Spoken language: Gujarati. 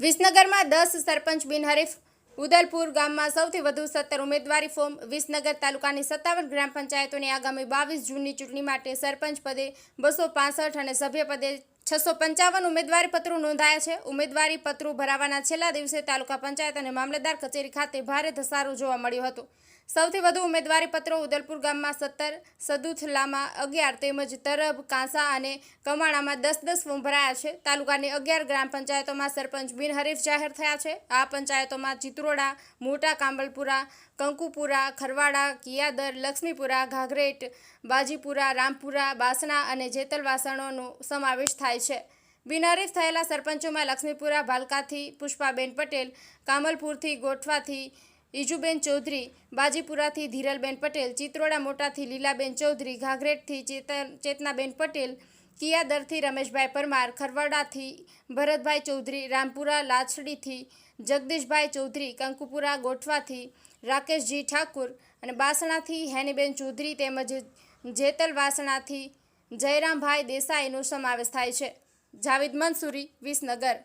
વિસનગરમાં 10 સરપંચ બિનહરીફ ઉદલપુર ગામમાં સૌથી વધુ 17 ઉમેદવારી ફોર્મ। વિસનગર તાલુકાની 57 ગ્રામ પંચાયતોની આગામી 22 જૂનની ચૂંટણી માટે સરપંચ પદે 265 અને સભ્ય પદે 655 ઉમેદવારી પત્રો નોંધાયા છે। ઉમેદવારી પત્રો ભરાવાના છેલ્લા દિવસે તાલુકા પંચાયત અને મામલતદાર કચેરી ખાતે ભારે ધસારો જોવા મળ્યો હતો। સૌથી વધુ ઉમેદવારી પત્રો ઉદલપુર ગામમાં 17, સદુથલામાં 11 તેમજ તરબ, કાંસા અને કમાણામાં 10-10 ફોર્મ ભરાયા છે। તાલુકાની 11 ગ્રામ પંચાયતોમાં સરપંચ બિનહરીફ જાહેર થયા છે। આ પંચાયતોમાં ચિત્રોડા, મોટા કાંબલપુરા, કંકુપુરા, ખરવાડા, કિયાદર, લક્ષ્મીપુરા, ઘાઘરેટ, બાજીપુરા, રામપુરા, બાસણા અને જેતલવાસણોનો સમાવેશ થાય છે। બિનહરીફ થયેલા સરપંચોમાં લક્ષ્મીપુરા ભાલકાથી પુષ્પાબેન પટેલ, કામલપુરથી ગોઠવાથી ઈજુબેન ચૌધરી, બાજીપુરાથી ધીરલબેન પટેલ, ચિત્રોડા મોટાથી લીલાબેન ચૌધરી, ઘાઘરેટથી ચેતનાબેન પટેલ, કિયાદરથી રમેશભાઈ પરમાર, ખરવાડાથી ભરતભાઈ ચૌધરી, રામપુરા લાછડીથી જગદીશભાઈ ચૌધરી, કંકુપુરા ગોઠવાથી રાકેશજી ઠાકુર અને બાસણાથી હેનીબેન ચૌધરી તેમજ જેતલવાસણાથી જયરામભાઈ દેસાઈનો સમાવેશ થાય છે। જાવેદ મંસૂરી, વિસનગર।